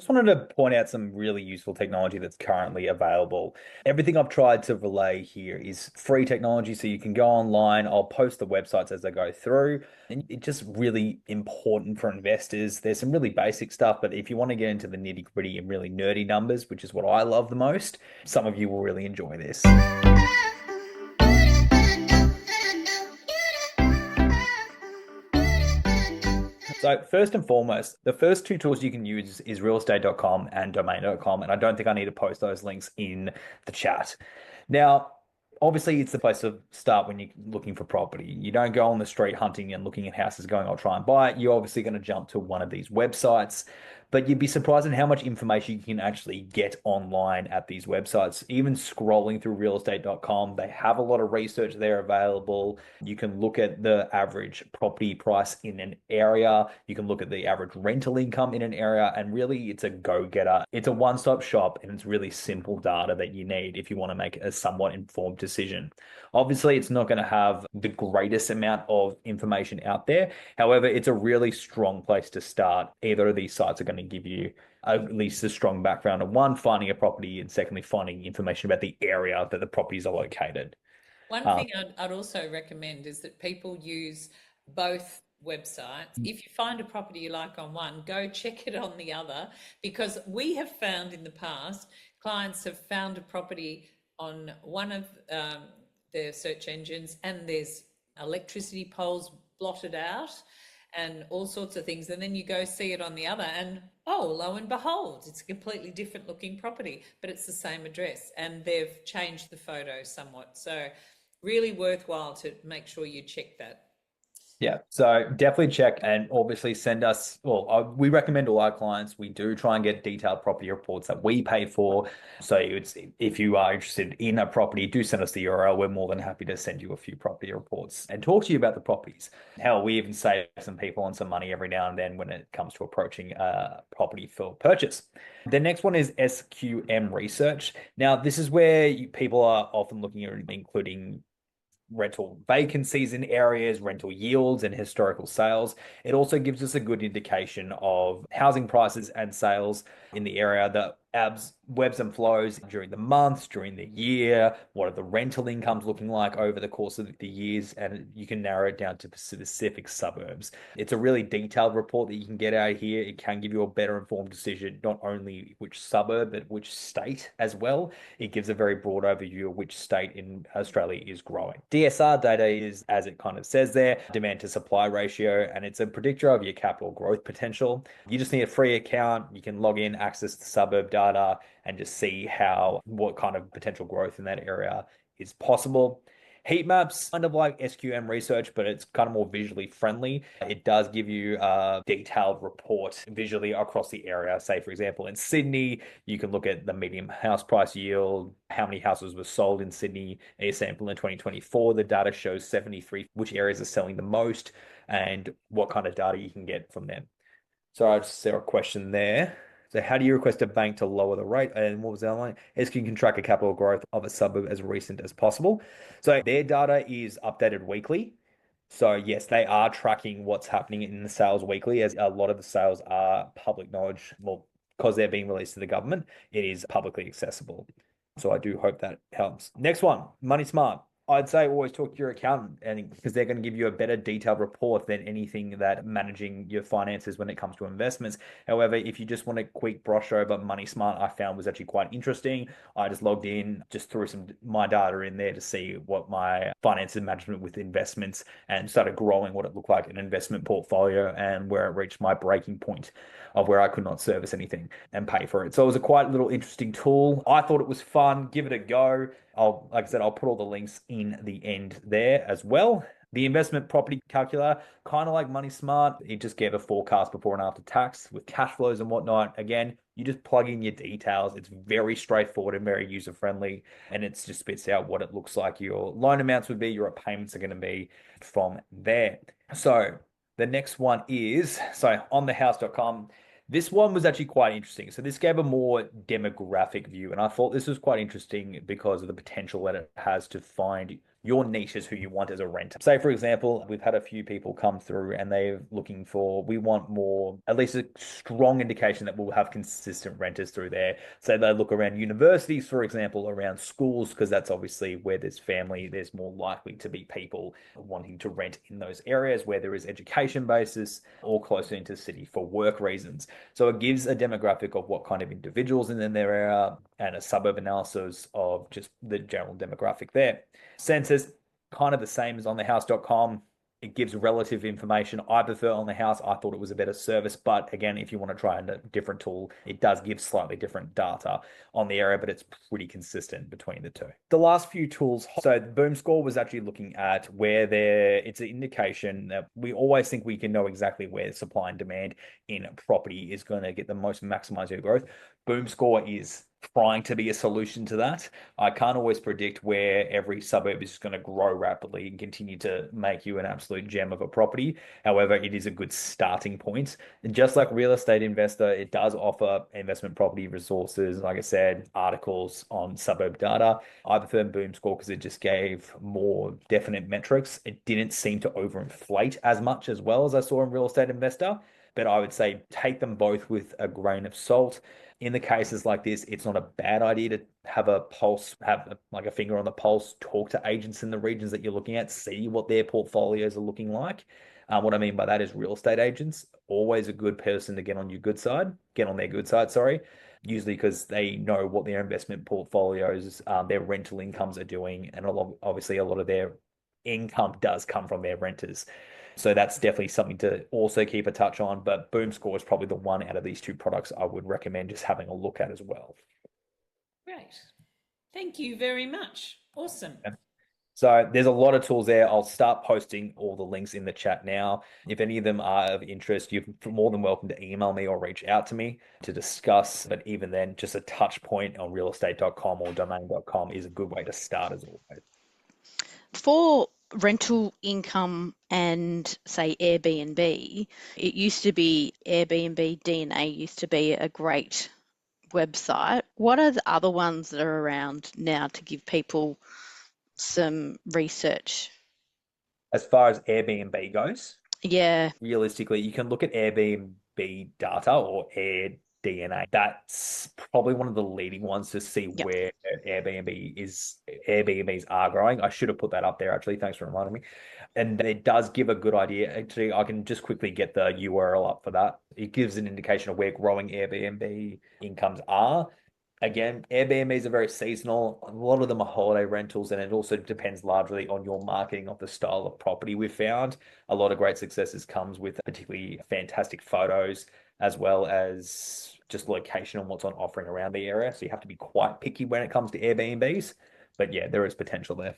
Just wanted to point out some really useful technology that's currently available. Everything I've tried to relay here is free technology, so you can go online. I'll post the websites as I go through, and it's just really important for investors. There's some really basic stuff, but if you want to get into the nitty-gritty and really nerdy numbers, which is what I love the most, some of you will really enjoy this. So first and foremost, the first two tools you can use is realestate.com and domain.com. And I don't think I need to post those links in the chat. Now, obviously, it's the place to start when you're looking for property. You don't go on the street hunting and looking at houses going, I'll try and buy it. You're obviously going to jump to one of these websites. But you'd be surprised at how much information you can actually get online at these websites. Even scrolling through realestate.com, they have a lot of research there available. You can look at the average property price in an area. You can look at the average rental income in an area. And really, it's a go-getter. It's a one-stop shop, and it's really simple data that you need if you want to make a somewhat informed decision. Obviously, it's not going to have the greatest amount of information out there. However, it's a really strong place to start. Either of these sites are going to give you at least a strong background on one, finding a property, and secondly, finding information about the area that the properties are located. One Um, thing I'd also recommend is that people use both websites. If you find a property you like on one, go check it on the other, because we have found in the past, clients have found a property on one of their search engines and there's electricity poles blotted out and all sorts of things. And then you go see it on the other, and oh, lo and behold, it's a completely different looking property, but it's the same address and they've changed the photo somewhat. So, really worthwhile to make sure you check that. Yeah, so definitely check and obviously send us. Well, we recommend all our clients. We do try and get detailed property reports that we pay for. So it's, if you are interested in a property, do send us the URL. We're more than happy to send you a few property reports and talk to you about the properties. Hell, we even save some people on some money every now and then when it comes to approaching a property for purchase. The next one is SQM Research. Now, this is where people are often looking at including rental vacancies in areas, rental yields, and historical sales. It also gives us a good indication of housing prices and sales in the area, the webs and flows during the months, during the year, what are the rental incomes looking like over the course of the years, and you can narrow it down to specific suburbs. It's a really detailed report that you can get out here. It can give you a better informed decision, not only which suburb, but which state as well. It gives a very broad overview of which state in Australia is growing. DSR data is, as it kind of says there, demand to supply ratio, and it's a predictor of your capital growth potential. You just need a free account. You can log in, access the suburb data, and just see what kind of potential growth in that area is possible. Heat maps, kind of like SQM research, but it's kind of more visually friendly. It does give you a detailed report visually across the area. Say, for example, in Sydney, you can look at the median house price yield, how many houses were sold in Sydney. A sample in 2024, the data shows 73, which areas are selling the most, and what kind of data you can get from them. So I just saw a question there. So how do you request a bank to lower the rate? And what was the other line? SQ can track a capital growth of a suburb as recent as possible. So their data is updated weekly. So yes, they are tracking what's happening in the sales weekly, as a lot of the sales are public knowledge. Well, because they're being released to the government, it is publicly accessible. So I do hope that helps. Next one, Money Smart. I'd say always talk to your accountant, and because they're going to give you a better detailed report than anything that managing your finances when it comes to investments. However, if you just want a quick brush over, Money Smart I found was actually quite interesting. I just logged in, just threw some my data in there to see what my finances management with investments, and started growing what it looked like an investment portfolio and where it reached my breaking point of where I could not service anything and pay for it. So it was a quite little interesting tool. I thought it was fun. Give it a go. Like I said, I'll put all the links in the end there as well. The investment property calculator, kind of like Money Smart, it just gave a forecast before and after tax with cash flows and whatnot. Again, you just plug in your details. It's very straightforward and very user friendly, and it just spits out what it looks like your loan amounts would be, your payments are going to be from there. So the next one is, so on thehouse.com. This one was actually quite interesting. So this gave a more demographic view, and I thought this was quite interesting because of the potential that it has to find your niche is who you want as a renter. Say, for example, we've had a few people come through and they're looking for, we want more, at least a strong indication that we'll have consistent renters through there. So they look around universities, for example, around schools, because that's obviously where there's family, there's more likely to be people wanting to rent in those areas where there is education basis or closer into the city for work reasons. So it gives a demographic of what kind of individuals in their area and a suburb analysis of just the general demographic there. Census, kind of the same as on thehouse.com. It gives relative information. I prefer on the house. I thought it was a better service. But again, if you want to try a different tool, it does give slightly different data on the area, but it's pretty consistent between the two. The last few tools. So Boom Score was actually looking at where it's an indication that we always think we can know exactly where supply and demand in property is going to get the most maximize your growth. Boom Score is trying to be a solution to that. I can't always predict where every suburb is going to grow rapidly and continue to make you an absolute gem of a property. However, it is a good starting point. And just like Real Estate Investor, it does offer investment property resources, like I said, articles on suburb data. I prefer Boom Score because it just gave more definite metrics. It didn't seem to overinflate as much as well as I saw in Real Estate Investor. But I would say take them both with a grain of salt. In the cases like this, it's not a bad idea to have a pulse, like a finger on the pulse, talk to agents in the regions that you're looking at, see what their portfolios are looking like. What I mean by that is real estate agents, always a good person to get on their good side, sorry. Usually because they know what their investment portfolios, their rental incomes are doing, and obviously a lot of their income does come from their renters. So that's definitely something to also keep a touch on. But Boom Score is probably the one out of these two products I would recommend just having a look at as well. Great. Thank you very much. Awesome. Yeah. So there's a lot of tools there. I'll start posting all the links in the chat now. If any of them are of interest, you're more than welcome to email me or reach out to me to discuss. But even then, just a touch point on realestate.com or domain.com is a good way to start as always. For rental income and say Airbnb, it used to be Airbnb DNA used to be a great website. What are the other ones that are around now to give people some research? As far as Airbnb goes, Yeah, realistically, you can look at Airbnb data or Air DNA. That's probably one of the leading ones to see yep. where Airbnbs are growing. I should have put that up there actually. Thanks for reminding me. And it does give a good idea. Actually, I can just quickly get the URL up for that. It gives an indication of where growing Airbnb incomes are. Again, Airbnbs are very seasonal. A lot of them are holiday rentals, and it also depends largely on your marketing of the style of property we've found. A lot of great successes comes with particularly fantastic photos, as well as just location and what's on offering around the area. So you have to be quite picky when it comes to Airbnbs. But yeah, there is potential there.